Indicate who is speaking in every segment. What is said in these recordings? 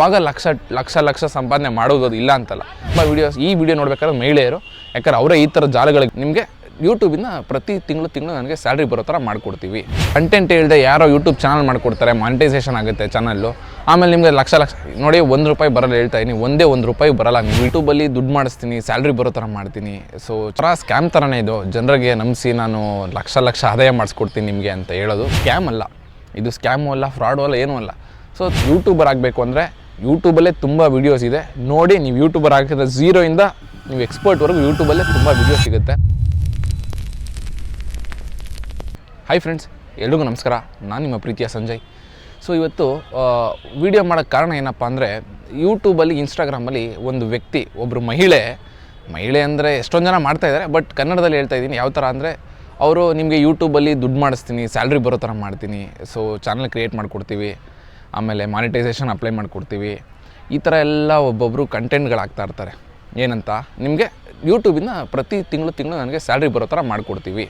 Speaker 1: ಆವಾಗ ಲಕ್ಷ ಸಂಪಾದನೆ ಮಾಡೋದು ಇಲ್ಲ ಅಂತಲ್ಲ. ತುಂಬ ಈ ವಿಡಿಯೋ ನೋಡ್ಬೇಕಾದ್ರೆ ಮಹಿಳೆಯರು, ಯಾಕಂದ್ರೆ ಅವರೇ ಈ ಥರ ಜಾಲಗಳಿಗೆ ನಿಮಗೆ ಯೂಟ್ಯೂಬಿಂದ ಪ್ರತಿ ತಿಂಗಳು ನನಗೆ ಸ್ಯಾಲ್ರಿ ಬರೋ ಥರ ಮಾಡಿಕೊಡ್ತೀವಿ. ಕಂಟೆಂಟ್ ಹೇಳಿದೆ ಯಾರೋ ಯೂಟ್ಯೂಬ್ ಚಾನಲ್ ಮಾಡಿಕೊಡ್ತಾರೆ, ಮಾನಿಟೈಸೇಷನ್ ಆಗುತ್ತೆ ಚಾನಲ್ಲು. ಆಮೇಲೆ ನಿಮಗೆ ಲಕ್ಷ ನೋಡಿ ₹1 ಬರಲ್ಲ ಹೇಳ್ತಾ ಇದ್ದೀನಿ, ಒಂದೇ ₹1 ಬರಲ್ಲ. ನೀವು ಯೂಟ್ಯೂಬಲ್ಲಿ ದುಡ್ಡು ಮಾಡಿಸ್ತೀನಿ, ಸ್ಯಾಲ್ರಿ ಬರೋ ಥರ ಮಾಡ್ತೀನಿ. ಸೊ ಸ್ಕ್ಯಾಮ್ ಥರನೇ ಇದು. ಜನರಿಗೆ ನಂಬಿಸಿ ನಾನು ಲಕ್ಷ ಆದಾಯ ಮಾಡಿಸ್ಕೊಡ್ತೀನಿ ನಿಮಗೆ ಅಂತ ಹೇಳೋದು ಸ್ಕ್ಯಾಮ್ ಅಲ್ಲ. ಇದು ಸ್ಕ್ಯಾಮು ಅಲ್ಲ, ಫ್ರಾಡು ಅಲ್ಲ, ಏನೂ ಅಲ್ಲ. ಸೊ ಯೂಟ್ಯೂಬರ್ ಆಗಬೇಕು ಅಂದರೆ ಯೂಟ್ಯೂಬಲ್ಲೇ ತುಂಬ ವೀಡಿಯೋಸ್ ಇದೆ ನೋಡಿ. ನೀವು ಯೂಟ್ಯೂಬರ್ ಆಗಿದ್ರೆ 0 ಇಂದ ನೀವು ಎಕ್ಸ್ಪರ್ಟ್ವರೆಗೂ ಯೂಟ್ಯೂಬಲ್ಲೇ ತುಂಬ ವೀಡಿಯೋ ಸಿಗುತ್ತೆ. ಹಾಯ್ ಫ್ರೆಂಡ್ಸ್, ಎಲ್ರಿಗೂ ನಮಸ್ಕಾರ. ನಾನು ನಿಮ್ಮ ಪ್ರೀತಿಯ ಸಂಜಯ್. ಸೊ ಇವತ್ತು ವಿಡಿಯೋ ಮಾಡೋಕ್ಕೆ ಕಾರಣ ಏನಪ್ಪ ಅಂದರೆ, ಯೂಟ್ಯೂಬಲ್ಲಿ ಇನ್ಸ್ಟಾಗ್ರಾಮಲ್ಲಿ ಒಂದು ವ್ಯಕ್ತಿ, ಒಬ್ಬರು ಮಹಿಳೆ ಅಂದರೆ ಎಷ್ಟೊಂದು ಜನ ಮಾಡ್ತಾಯಿದ್ದಾರೆ, ಬಟ್ ಕನ್ನಡದಲ್ಲಿ ಹೇಳ್ತಾ ಇದ್ದೀನಿ. ಯಾವ ಥರ ಅಂದರೆ, ಅವರು ನಿಮಗೆ ಯೂಟ್ಯೂಬಲ್ಲಿ ದುಡ್ಡು ಮಾಡಿಸ್ತೀನಿ, ಸ್ಯಾಲ್ರಿ ಬರೋ ಥರ ಮಾಡ್ತೀನಿ, ಸೊ ಚಾನಲ್ ಕ್ರಿಯೇಟ್ ಮಾಡಿಕೊಡ್ತೀವಿ, ಆಮೇಲೆ ಮಾನಿಟೈಸೇಷನ್ ಅಪ್ಲೈ ಮಾಡಿಕೊಡ್ತೀವಿ, ಈ ಥರ ಎಲ್ಲ ಒಬ್ಬೊಬ್ಬರು ಕಂಟೆಂಟ್ಗಳಾಗ್ತಾ ಇರ್ತಾರೆ. ಏನಂತ, ನಿಮಗೆ ಯೂಟ್ಯೂಬಿಂದ ಪ್ರತಿ ತಿಂಗಳು ನನಗೆ ಸ್ಯಾಲ್ರಿ ಬರೋ ಥರ ಮಾಡಿಕೊಡ್ತೀವಿ.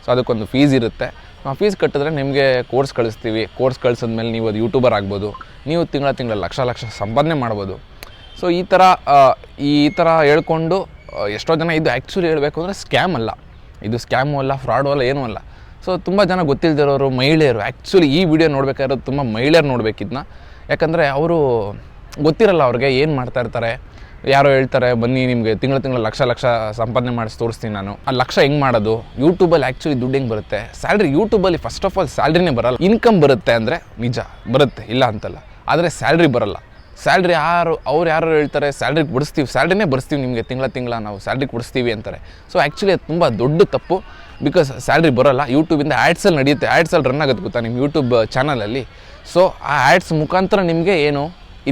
Speaker 1: ಸೊ ಅದಕ್ಕೊಂದು ಫೀಸ್ ಇರುತ್ತೆ. ಆ ಫೀಸ್ ಕಟ್ಟಿದ್ರೆ ನಿಮಗೆ ಕೋರ್ಸ್ ಕಳಿಸ್ತೀವಿ. ಕೋರ್ಸ್ ಕಳಿಸಿದ್ಮೇಲೆ ನೀವು ಅದು ಯೂಟ್ಯೂಬರ್ ಆಗ್ಬೋದು. ನೀವು ತಿಂಗಳ ಲಕ್ಷ ಸಂಪಾದನೆ ಮಾಡ್ಬೋದು. ಸೊ ಈ ಥರ ಹೇಳ್ಕೊಂಡು ಎಷ್ಟೋ ಜನ, ಇದು ಆ್ಯಕ್ಚುಲಿ ಹೇಳಬೇಕು ಅಂದರೆ ಸ್ಕ್ಯಾಮ್ ಅಲ್ಲ. ಇದು ಸ್ಕ್ಯಾಮು ಅಲ್ಲ, ಫ್ರಾಡು ಅಲ್ಲ, ಏನೂ ಅಲ್ಲ. ಸೊ ತುಂಬ ಜನ ಗೊತ್ತಿಲ್ಲದಿರೋರು, ಮಹಿಳೆಯರು, ಆ್ಯಕ್ಚುಲಿ ಈ ವಿಡಿಯೋ ನೋಡಬೇಕಾದ್ರೆ ತುಂಬ ಮಹಿಳೆಯರು ನೋಡಬೇಕಿದ್ನ. ಯಾಕಂದರೆ ಅವರು ಗೊತ್ತಿರಲ್ಲ ಅವ್ರಿಗೆ ಏನು ಮಾಡ್ತಾಯಿರ್ತಾರೆ. ಯಾರೋ ಹೇಳ್ತಾರೆ, ಬನ್ನಿ ನಿಮಗೆ ತಿಂಗಳ ಲಕ್ಷ ಸಂಪಾದನೆ ಮಾಡಿಸಿ ತೋರಿಸ್ತೀನಿ ನಾನು. ಆ ಲಕ್ಷ ಹೆಂಗೆ ಮಾಡೋದು, ಯೂಟ್ಯೂಬಲ್ಲಿ ಆ್ಯಕ್ಚುಲಿ ದುಡ್ಡು ಹೆಂಗೆ ಬರುತ್ತೆ, ಸ್ಯಾಲ್ರಿ ಯೂಟ್ಯೂಬಲ್ಲಿ ಫಸ್ಟ್ ಆಫ್ ಆಲ್ ಸ್ಯಾಲ್ರಿನೇ ಬರಲ್ಲ. ಇನ್ಕಮ್ ಬರುತ್ತೆ ಅಂದರೆ ನಿಜ ಬರುತ್ತೆ, ಇಲ್ಲ ಅಂತಲ್ಲ, ಆದರೆ ಸ್ಯಾಲ್ರಿ ಬರಲ್ಲ. ಸ್ಯಾಲ್ರಿ ಯಾರು ಹೇಳ್ತಾರೆ, ಸ್ಯಾಲ್ರಿನೇ ಬರ್ಸ್ತೀವಿ ನಿಮಗೆ, ತಿಂಗಳ ನಾವು ಸ್ಯಾಲ್ರಿ ಕೊಡಿಸ್ತೀವಿ ಅಂತಾರೆ. ಸೊ ಆ್ಯಕ್ಚುಲಿ ಅದು ತುಂಬ ದೊಡ್ಡ ತಪ್ಪು. ಬಿಕಾಸ್ ಸ್ಯಾಲ್ರಿ ಬರೋಲ್ಲ. ಯೂಟ್ಯೂಬಿಂದ ಆ್ಯಡ್ಸಲ್ಲಿ ನಡೆಯುತ್ತೆ, ಆ್ಯಡ್ಸಲ್ಲಿ ರನ್ ಆಗುತ್ತೆ ಗೊತ್ತಾ ನಿಮ್ಮ ಯೂಟ್ಯೂಬ್ ಚಾನಲಲ್ಲಿ. ಸೊ ಆ ಆ್ಯಡ್ಸ್ ಮುಖಾಂತರ ನಿಮಗೆ ಏನು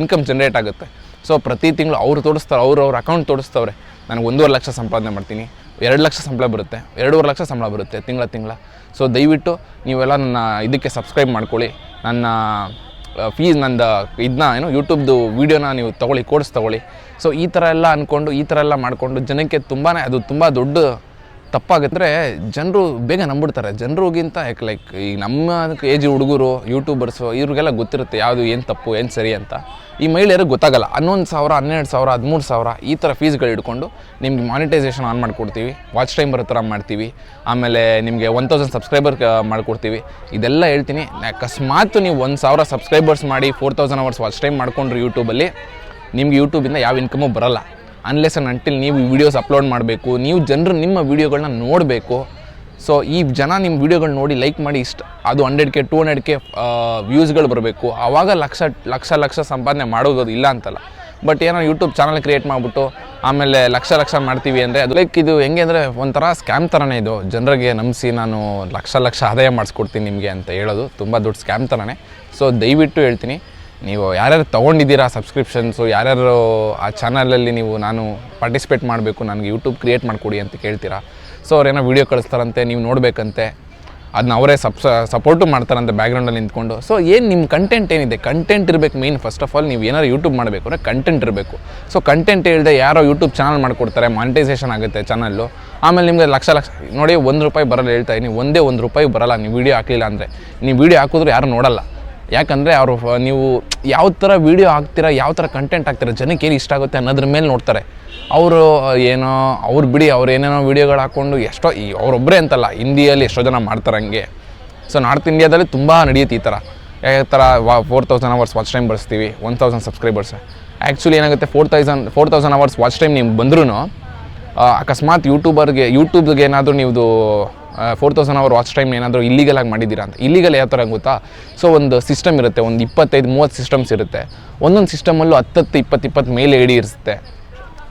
Speaker 1: ಇನ್ಕಮ್ ಜನ್ರೇಟ್ ಆಗುತ್ತೆ. ಸೊ ಪ್ರತಿ ತಿಂಗಳು ಅವ್ರು ತೋರಿಸ್ತಾರೆ, ಅವ್ರ ಅಕೌಂಟ್ ತೋರಿಸ್ತವ್ರೆ, ನನಗೆ 1.5 ಲಕ್ಷ ಸಂಪಾದನೆ ಮಾಡ್ತೀನಿ, 2 ಲಕ್ಷ ಸಂಬಳ ಬರುತ್ತೆ, 2.5 ಲಕ್ಷ ಸಂಬಳ ಬರುತ್ತೆ ತಿಂಗಳ. ಸೊ ದಯವಿಟ್ಟು ನೀವೆಲ್ಲ ನನ್ನ ಇದಕ್ಕೆ ಸಬ್ಸ್ಕ್ರೈಬ್ ಮಾಡ್ಕೊಳ್ಳಿ. ನನ್ನ ಫೀಸ್ ಯೂಟ್ಯೂಬ್ದು ವೀಡಿಯೋನ ನೀವು ತೊಗೊಳ್ಳಿ, ಕೋರ್ಸ್ ತೊಗೊಳ್ಳಿ. ಸೊ ಈ ಥರ ಎಲ್ಲ ಅಂದ್ಕೊಂಡು, ಈ ಥರ ಎಲ್ಲ ಮಾಡಿಕೊಂಡು ಜನಕ್ಕೆ ಅದು ತುಂಬ ದೊಡ್ಡ ತಪ್ಪಾಗುತ್ತೆ. ಜನರು ಬೇಗ ನಂಬಿಡ್ತಾರೆ. ಜನರಿಗಿಂತ ಲೈಕ್ ಈ ನಮ್ಮ ಏಜ್ ಹುಡುಗರು, ಯೂಟ್ಯೂಬರ್ಸು, ಇವ್ರಿಗೆಲ್ಲ ಗೊತ್ತಿರುತ್ತೆ ಯಾವುದು ಏನು ತಪ್ಪು ಏನು ಸರಿ ಅಂತ. ಈ ಮಹಿಳೆಯರಿಗೆ ಗೊತ್ತಾಗಲ್ಲ. 11,000, 12,000, 13,000 ಈ ಥರ ಫೀಸ್ಗಳು ಹಿಡ್ಕೊಂಡು ನಿಮ್ಗೆ ಮಾನಿಟೈಸೇಷನ್ ಆನ್ ಮಾಡಿಕೊಡ್ತೀವಿ, ವಾಚ್ ಟೈಮ್ ಬರೋ ಥರ ಮಾಡ್ತೀವಿ, ಆಮೇಲೆ ನಿಮಗೆ 1000 ಸಬ್ಸ್ಕ್ರೈಬರ್ ಮಾಡಿಕೊಡ್ತೀವಿ. ಇದೆಲ್ಲ ಹೇಳ್ತೀನಿ. ಅಕಸ್ಮಾತ್ ನೀವು 1,000 ಸಬ್ಸ್ಕ್ರೈಬರ್ಸ್ ಮಾಡಿ 4,000 ಅವರ್ಸ್ ವಾಚ್ ಟೈಮ್ ಮಾಡಿಕೊಂಡ್ರೆ ಯೂಟ್ಯೂಬಲ್ಲಿ ನಿಮ್ಗೆ ಯೂಟ್ಯೂಬಿಂದ ಯಾವ ಇನ್ಕಮು ಬರೋಲ್ಲ. ಅನ್ಲೆಸ್ ಆ್ಯಂಡ್ ಅಂಟಿಲ್ ನೀವು ವೀಡಿಯೋಸ್ ಅಪ್ಲೋಡ್ ಮಾಡಬೇಕು, ನೀವು ಜನರು ನಿಮ್ಮ ವೀಡಿಯೋಗಳನ್ನ ನೋಡಬೇಕು. ಸೊ ಈ ಜನ ನಿಮ್ಮ ವೀಡಿಯೋಗಳು ನೋಡಿ ಲೈಕ್ ಮಾಡಿ ಅದು 100K 200K ವ್ಯೂಸ್ಗಳು ಬರಬೇಕು. ಆವಾಗ ಲಕ್ಷ ಸಂಪಾದನೆ ಮಾಡೋದು ಇಲ್ಲ ಅಂತಲ್ಲ. ಬಟ್ ಏನೋ ಯೂಟ್ಯೂಬ್ ಚಾನಲ್ ಕ್ರಿಯೇಟ್ ಮಾಡಿಬಿಟ್ಟು ಆಮೇಲೆ ಲಕ್ಷ ಮಾಡ್ತೀವಿ ಅಂದರೆ ಅದು ಲೈಕ್ ಇದು ಹೆಂಗೆ ಅಂದರೆ ಒಂಥರ ಸ್ಕ್ಯಾಮ್ ಥರನೇ ಇದು. ಜನರಿಗೆ ನಂಬಿಸಿ ನಾನು ಲಕ್ಷ ಆದಾಯ ಮಾಡಿಸ್ಕೊಡ್ತೀನಿ ನಿಮಗೆ ಅಂತ ಹೇಳೋದು ತುಂಬ ದೊಡ್ಡ ಸ್ಕ್ಯಾಮ್ ಥರನೇ. ಸೊ ದಯವಿಟ್ಟು ಹೇಳ್ತೀನಿ, ನೀವು ಯಾರ್ಯಾರು ತೊಗೊಂಡಿದ್ದೀರಾ ಸಬ್ಸ್ಕ್ರಿಪ್ಷನ್ಸು, ಯಾರ್ಯಾರು ಆ ಚಾನಲಲ್ಲಿ ನಾನು ಪಾರ್ಟಿಸಿಪೇಟ್ ಮಾಡಬೇಕು, ನನಗೆ ಯೂಟ್ಯೂಬ್ ಕ್ರಿಯೇಟ್ ಮಾಡಿಕೊಡಿ ಅಂತ ಕೇಳ್ತೀರಾ. ಸೊ ಅವ್ರೇನೋ ವೀಡಿಯೋ ಕಳಿಸ್ತಾರಂತೆ, ನೀವು ನೋಡಬೇಕಂತೆ, ಅದನ್ನ ಅವರೇ ಸಪೋರ್ಟು ಮಾಡ್ತಾರಂತೆ ಬ್ಯಾಕ್ಗ್ರೌಂಡಲ್ಲಿ ನಿಂತ್ಕೊಂಡು. ಸೊ ಏನು ನಿಮ್ಮ ಕಂಟೆಂಟ್ ಏನಿದೆ, ಕಂಟೆಂಟ್ ಇರಬೇಕು ಮೇನ್. ಫಸ್ಟ್ ಆಫ್ ಆಲ್ ನೀವು ಏನಾರು ಯೂಟ್ಯೂಬ್ ಮಾಡಬೇಕು ಅಂದರೆ ಕಂಟೆಂಟ್ ಇರಬೇಕು. ಸೊ ಕಂಟೆಂಟ್ ಹೇಳಿದೆ ಯಾರೋ ಯೂಟ್ಯೂಬ್ ಚಾನಲ್ ಮಾಡಿಕೊಡ್ತಾರೆ, ಮಾನಿಟೈಸೇಷನ್ ಆಗುತ್ತೆ ಚಾನಲ್ಲು. ಆಮೇಲೆ ನಿಮಗೆ ಲಕ್ಷ ನೋಡಿ ₹1 ಬರಲ್ಲ ಹೇಳ್ತಾ ಇದ್ದೀನಿ, ಒಂದೇ ₹1 ಬರಲ್ಲ ನೀವು ವೀಡಿಯೋ ಹಾಕಲಿಲ್ಲ ಅಂದರೆ. ನೀವು ವೀಡಿಯೋ ಹಾಕಿದ್ರು ಯಾರು ನೋಡಲ್ಲ. ಯಾಕಂದರೆ ನೀವು ಯಾವ ಥರ ವೀಡಿಯೋ ಹಾಕ್ತೀರಾ, ಯಾವ ಥರ ಕಂಟೆಂಟ್ ಹಾಕ್ತೀರಾ, ಜನಕ್ಕೆ ಏನು ಇಷ್ಟ ಆಗುತ್ತೆ ಅನ್ನೋದ್ರ ಮೇಲೆ ನೋಡ್ತಾರೆ. ಅವ್ರು ಬಿಡಿ, ಅವ್ರು ಏನೇನೋ ವೀಡಿಯೋಗಳು ಹಾಕ್ಕೊಂಡು ಅವರೊಬ್ಬರೇ ಅಂತಲ್ಲ, ಹಿಂದಿಯಲ್ಲಿ ಎಷ್ಟೋ ಜನ ಮಾಡ್ತಾರೆ ಹಂಗೆ. ಸೊ ನಾರ್ತ್ ಇಂಡಿಯಾದಲ್ಲಿ ತುಂಬ ನಡೆಯುತ್ತೆ ಈ ಥರ. ಯಾವ ಥರ 4,000 ಅವರ್ಸ್ ವಾಚ್ ಟೈಮ್ ಬರ್ಸ್ತೀವಿ, 1,000 ಸಬ್ಸ್ಕ್ರೈಬರ್ಸ್. ಆ್ಯಕ್ಚುಲಿ ಏನಾಗುತ್ತೆ, 4,000 ಅವರ್ಸ್ ವಾಚ್ ಟೈಮ್ ನಿಮ್ಗೆ ಬಂದ್ರೂ ಅಕಸ್ಮಾತ್ ಯೂಟ್ಯೂಬ್ಗೆ ಏನಾದರೂ ನೀವು 4,000 ಅವರ್ ವಾಚ್ ಟೈಮ್ ಏನಾದರೂ ಇಲ್ಲಿಗಲಾಗಿ ಮಾಡಿದ್ದೀರಾ ಅಂತ. ಇಲ್ಲಿಗಲ್ ಯಾವ ಥರ ಗೊತ್ತಾ? ಸೊ ಒಂದು ಸಿಸ್ಟಮ್ ಇರುತ್ತೆ, ಒಂದು 25-30 ಸಿಸ್ಟಮ್ಸ್ ಇರುತ್ತೆ. ಒಂದೊಂದು ಸಿಸ್ಟಮಲ್ಲೂ 10-20 ಮೇಲ್ ಐ ಡಿ ಇರುತ್ತೆ.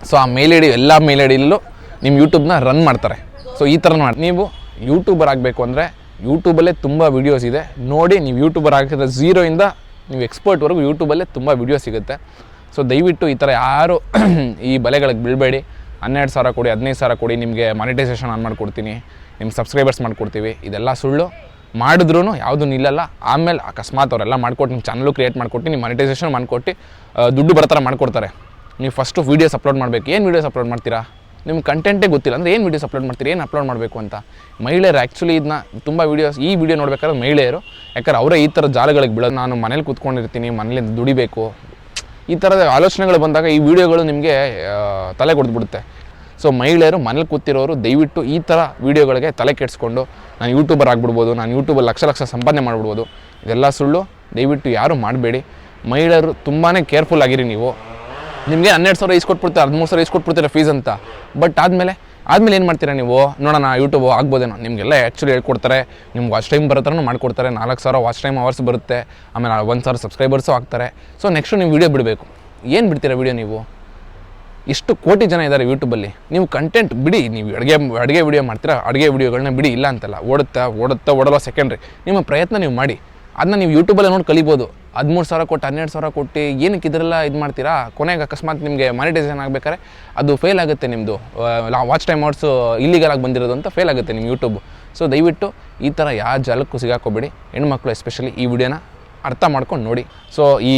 Speaker 1: ಸೊ ಆ ಮೇಲ್ ಐ ಡಿ, ಎಲ್ಲ ಮೇಲ್ ಐ ಡಿಯಲ್ಲೂ ನಿಮ್ಮ ಯೂಟ್ಯೂಬ್ನ ರನ್ ಮಾಡ್ತಾರೆ. ಸೊ ಈ ಥರ ನೀವು ಯೂಟ್ಯೂಬರ್ ಆಗಬೇಕು ಅಂದರೆ ಯೂಟ್ಯೂಬಲ್ಲೇ ತುಂಬ ವೀಡಿಯೋಸ್ ಇದೆ ನೋಡಿ. ನೀವು ಯೂಟ್ಯೂಬರ್ ಆಗಿದ್ರೆ 0 ಇಂದ ನೀವು ಎಕ್ಸ್ಪರ್ಟ್ವರೆಗೂ ಯೂಟ್ಯೂಬಲ್ಲೇ ತುಂಬ ವೀಡಿಯೋ ಸಿಗುತ್ತೆ. ಸೊ ದಯವಿಟ್ಟು ಈ ಥರ ಯಾರು ಈ ಬಲೆಗಳಿಗೆ ಬೀಳಬೇಡಿ. 12,000 ಕೊಡಿ, 15,000 ಕೊಡಿ, ನಿಮಗೆ ಮಾನಿಟೈಸೇಷನ್ ಆನ್ ಮಾಡಿಕೊಡ್ತೀನಿ, ನಿಮ್ಗೆ ಸಬ್ಸ್ಕ್ರೈಬರ್ಸ್ ಮಾಡಿಕೊಡ್ತೀವಿ. ಇದೆಲ್ಲ ಸುಳ್ಳು. ಮಾಡಿದ್ರೂ ಯಾವುದೂ ನಿಲ್ಲಲ್ಲ. ಆಮೇಲೆ ಅಕಸ್ಮಾತ್ ಅವರೆಲ್ಲ ಮಾಡಿಕೊಟ್ಟು ನಿಮ್ಮ ಚಾನಲು ಕ್ರಿಯೇಟ್ ಮಾಡಿಕೊಟ್ಟು, ನಿಮ್ಮ ಮಾನಿಟೈಸೇಷನ್ ಮಾಡಿಕೊಟ್ಟು ದುಡ್ಡು ಬರೋ ಥರ ಮಾಡಿಕೊಡ್ತಾರೆ. ನೀವು ಫಸ್ಟು ವೀಡಿಯೋಸ್ ಅಪ್ಲೋಡ್ ಮಾಡಬೇಕು. ಏನು ವೀಡಿಯೋಸ್ ಅಪ್ಲೋಡ್ ಮಾಡ್ತೀರಾ? ನಿಮ್ಗೆ ಕಂಟೆಂಟೇ ಗೊತ್ತಿಲ್ಲ ಅಂದರೆ ಏನು ವೀಡಿಯೋಸ್ ಅಪ್ಲೋಡ್ ಮಾಡ್ತೀರಿ, ಏನು ಅಪ್ಲೋಡ್ ಮಾಡಬೇಕು ಅಂತ. ಮಹಿಳೆಯರು ಆ್ಯಕ್ಚುಲಿ ಇದನ್ನ ತುಂಬ ಈ ವಿಡಿಯೋ ನೋಡ್ಬೇಕಾದ್ರೆ ಮಹಿಳೆಯರು, ಯಾಕಂದ್ರೆ ಅವರೇ ಈ ಥರ ಜಾಲಗಳಿಗೆ ಬೀಳೋದು. ನಾನು ಮನೇಲಿ ಕೂತ್ಕೊಂಡಿರ್ತೀನಿ, ಮನೇಲಿ ದುಡಿಬೇಕು, ಈ ಥರದ ಆಲೋಚನೆಗಳು ಬಂದಾಗ ಈ ವಿಡಿಯೋಗಳು ನಿಮಗೆ ತಲೆ ಕೊಡ್ದುಬಿಡುತ್ತೆ. ಸೊ ಮಹಿಳೆಯರು ಮನೇಲಿ ಕೂತಿರೋರು ದಯವಿಟ್ಟು ಈ ಥರ ವೀಡಿಯೋಗಳಿಗೆ ತಲೆ ಕೆಡಿಸ್ಕೊಂಡು ನಾನು ಯೂಟ್ಯೂಬರ್ ಆಗಿಬಿಡ್ಬೋದು, ನಾನು ಯೂಟ್ಯೂಬಲ್ಲಿ ಲಕ್ಷ ಸಂಪಾದನೆ ಮಾಡಿಬಿಡ್ಬೋದು, ಇದೆಲ್ಲ ಸುಳ್ಳು. ದಯವಿಟ್ಟು ಯಾರೂ ಮಾಡಬೇಡಿ. ಮಹಿಳೆಯರು ತುಂಬಾ ಕೇರ್ಫುಲ್ ಆಗಿರಿ. ನೀವು ನಿಮಗೆ 12,000 ಇಸ್ಕೊಟ್ಬಿಡ್ತಾರೆ, 13,000 ಇಸ್ಕೊಟ್ಬಿಡ್ತೀರ ಫೀಸ್ ಅಂತ. ಬಟ್ ಆದಮೇಲೆ ಏನು ಮಾಡ್ತೀರಾ ನೀವು? ನೋಡೋಣ ಯೂಟ್ಯೂಬ್ ಆಗ್ಬೋದೇನೋ, ನಿಮಗೆಲ್ಲ ಆ್ಯಕ್ಚುಲಿ ಹೇಳ್ಕೊಡ್ತಾರೆ. ನಿಮ್ಗೆ ವಾಚ್ ಟೈಮ್ ಬರೋ ಮಾಡ್ಕೊಡ್ತಾರೆ, 4,000 ವಾಚ್ ಟೈಮ್ ಅವರ್ಸ್ ಬರುತ್ತೆ, ಆಮೇಲೆ 1,000 ಸಬ್ಸ್ಕ್ರೈಬರ್ಸು ಆಗ್ತಾರೆ. ಸೊ ನೆಕ್ಸ್ಟು ನೀವು ವೀಡಿಯೋ ಬಿಡಬೇಕು. ಏನು ಬಿಡ್ತೀರಾ ವೀಡಿಯೋ ನೀವು? ಇಷ್ಟು ಕೋಟಿ ಜನ ಇದ್ದಾರೆ ಯೂಟ್ಯೂಬಲ್ಲಿ, ನೀವು ಕಂಟೆಂಟ್ ಬಿಡಿ. ನೀವು ಅಡುಗೆ ವೀಡಿಯೋ ಮಾಡ್ತೀರಾ, ಅಡುಗೆ ವೀಡಿಯೋಗಳನ್ನ ಬಿಡಿ, ಇಲ್ಲ ಅಂತಲ್ಲ. ಓಡಲ್ಲ ಸೆಕೆಂಡ್ರಿ. ನಿಮ್ಮ ಪ್ರಯತ್ನ ನೀವು ಮಾಡಿ, ಅದನ್ನ ನೀವು ಯೂಟ್ಯೂಬಲ್ಲೇ ನೋಡಿ ಕಲಿಬೋದು. 13,000 ಕೊಟ್ಟು 12,000 ಕೊಟ್ಟು ಏನಕ್ಕೆ ಇದರೆಲ್ಲ ಇದು ಮಾಡ್ತೀರಾ? ಕೊನೆಗೆ ಅಕಸ್ಮಾತ್ ನಿಮಗೆ ಮಾನಿಟೈಸೇಷನ್ ಆಗಬೇಕಾದ್ರೆ ಅದು ಫೇಲ್ ಆಗುತ್ತೆ. ನಿಮ್ಮದು ವಾಚ್ ಟೈಮ್ ಅವರ್ಸು ಇಲ್ಲಿಗಲಾಗಿ ಬಂದಿರೋದು ಅಂತ ಫೇಲ್ ಆಗುತ್ತೆ ನಿಮ್ಮ ಯೂಟ್ಯೂಬ್. ಸೊ ದಯವಿಟ್ಟು ಈ ಥರ ಯಾವ ಜಾಲಕ್ಕೂ ಸಿಗಾಕೋಬೇಡಿ. ಹೆಣ್ಮಕ್ಳು ಎಸ್ಪೆಷಲಿ ಈ ವಿಡಿಯೋನ ಅರ್ಥ ಮಾಡ್ಕೊಂಡು ನೋಡಿ. ಸೊ ಈ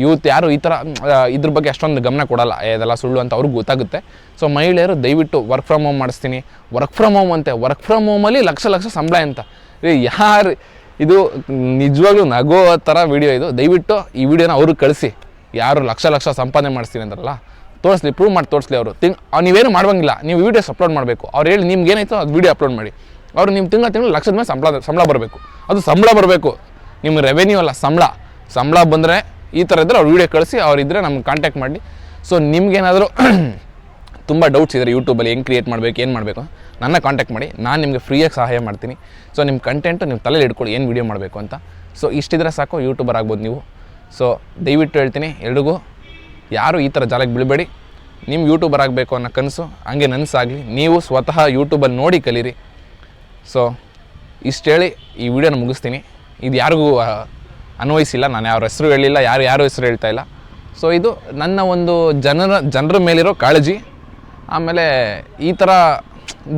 Speaker 1: ಯೂತ್ ಯಾರು ಈ ಥರ ಇದ್ರ ಬಗ್ಗೆ ಅಷ್ಟೊಂದು ಗಮನ ಕೊಡಲ್ಲ, ಇದೆಲ್ಲ ಸುಳ್ಳು ಅಂತ ಅವ್ರಿಗೆ ಗೊತ್ತಾಗುತ್ತೆ. ಸೊ ಮಹಿಳೆಯರು ದಯವಿಟ್ಟು ವರ್ಕ್ ಫ್ರಮ್ ಹೋಮ್ ಮಾಡಿಸ್ತೀನಿ, ವರ್ಕ್ ಫ್ರಮ್ ಹೋಮಲ್ಲಿ ಲಕ್ಷ ಸಂಬಳ ಅಂತ. ಯಾರು ಇದು ನಿಜವಾಗ್ಲೂ ನಗೋ ಥರ ವೀಡಿಯೋ ಇದು. ದಯವಿಟ್ಟು ಈ ವಿಡಿಯೋನ ಅವ್ರಿಗೆ ಕಳಿಸಿ. ಯಾರು ಲಕ್ಷ ಸಂಪಾದನೆ ಮಾಡಿಸ್ತೀನಿ ಅಂತಾರಲ್ಲ, ತೋರಿಸ್ಲಿ, ಪ್ರೂವ್ ಮಾಡಿ ತೋರಿಸ್ಲಿ. ಅವರು ನೀವೇನು ಮಾಡುವಂಗಿಲ್ಲ, ನೀವು ವೀಡಿಯೋಸ್ ಅಪ್ಲೋಡ್ ಮಾಡಬೇಕು. ಅವ್ರು ಹೇಳಿ ನಿಮ್ಗೆ ಏನಾಯ್ತು ಅದು ವೀಡಿಯೋ ಅಪ್ಲೋಡ್ ಮಾಡಿ. ಅವರು ನಿಮ್ಮ ತಿಂಗಳು ಲಕ್ಷದ ಮೇಲೆ ಸಂಬಳ ಬರಬೇಕು. ಅದು ಸಂಬಳ ಬರಬೇಕು, ನಿಮ್ಮ ರೆವೆನ್ಯೂ ಅಲ್ಲ, ಸಂಬಳ ಬಂದರೆ ಈ ಥರ ಇದ್ದರೆ ಅವ್ರು ವೀಡಿಯೋ ಕಳಿಸಿ. ಅವರಿದ್ದರೆ ನಮ್ಗೆ ಕಾಂಟ್ಯಾಕ್ಟ್ ಮಾಡಿ. ಸೊ ನಿಮ್ಗೇನಾದರೂ ತುಂಬ ಡೌಟ್ಸ್ ಇದ್ದಾರೆ ಯೂಟ್ಯೂಬಲ್ಲಿ ಹೆಂಗೆ ಕ್ರಿಯೇಟ್ ಮಾಡಬೇಕು, ಏನು ಮಾಡಬೇಕು, ನನ್ನ ಕಾಂಟ್ಯಾಕ್ಟ್ ಮಾಡಿ. ನಾನು ನಿಮಗೆ ಫ್ರೀಯಾಗಿ ಸಹಾಯ ಮಾಡ್ತೀನಿ. ಸೊ ನಿಮ್ಮ ಕಂಟೆಂಟು ನೀವು ತಲೆಯಲ್ಲಿ ಇಟ್ಕೊಳ್ಳಿ, ಏನು ವೀಡಿಯೋ ಮಾಡಬೇಕು ಅಂತ. ಸೊ ಇಷ್ಟಿದ್ರೆ ಸಾಕು, ಯೂಟ್ಯೂಬರ್ ಆಗ್ಬೋದು ನೀವು. ಸೊ ದಯವಿಟ್ಟು ಹೇಳ್ತೀನಿ ಎಲ್ರಿಗೂ, ಯಾರು ಈ ಥರ ಜಾಲಕ್ಕೆ ಬೀಳಬೇಡಿ. ನಿಮ್ಮ ಯೂಟ್ಯೂಬರ್ ಆಗಬೇಕು ಅನ್ನೋ ಕನಸು ಹಂಗೆ ನನಸಾಗಲಿ. ನೀವು ಸ್ವತಃ ಯೂಟ್ಯೂಬಲ್ಲಿ ನೋಡಿ ಕಲೀರಿ. ಸೊ ಇಷ್ಟು ಹೇಳಿ ಈ ವಿಡಿಯೋನ ಮುಗಿಸ್ತೀನಿ. ಇದು ಯಾರಿಗೂ ಅನ್ವಯಿಸಿಲ್ಲ, ನಾನು ಯಾರ ಹೆಸರು ಹೇಳಿಲ್ಲ, ಯಾರು ಹೆಸರು ಹೇಳ್ತಾ ಇಲ್ಲ. ಸೊ ಇದು ನನ್ನ ಒಂದು ಜನರ ಮೇಲಿರೋ ಕಾಳಜಿ. ಆಮೇಲೆ ಈ ಥರ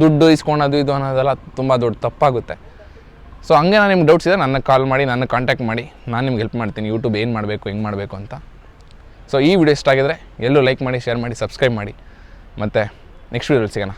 Speaker 1: ದುಡ್ಡು ಇಸ್ಕೊಳೋದು ಇದು ಅನ್ನೋದೆಲ್ಲ ತುಂಬ ದೊಡ್ಡ ತಪ್ಪಾಗುತ್ತೆ. ಸೊ ಹಂಗೆ ನಾನು ನಿಮ್ಗೆ ಡೌಟ್ಸ್ ಇದೆ, ನನ್ನ ಕಾಲ್ ಮಾಡಿ, ನನ್ನ ಕಾಂಟ್ಯಾಕ್ಟ್ ಮಾಡಿ, ನಾನು ನಿಮ್ಗೆ ಹೆಲ್ಪ್ ಮಾಡ್ತೀನಿ ಯೂಟ್ಯೂಬ್ ಏನು ಮಾಡಬೇಕು, ಹೆಂಗೆ ಮಾಡಬೇಕು ಅಂತ. ಸೊ ಈ ವಿಡಿಯೋ ಇಷ್ಟ ಆಗಿದ್ರೆ ಎಲ್ಲರೂ ಲೈಕ್ ಮಾಡಿ, ಶೇರ್ ಮಾಡಿ, ಸಬ್ಸ್ಕ್ರೈಬ್ ಮಾಡಿ. ಮತ್ತು ನೆಕ್ಸ್ಟ್ ವಿಡಿಯೋಲಿ ಸಿಗೋಣ.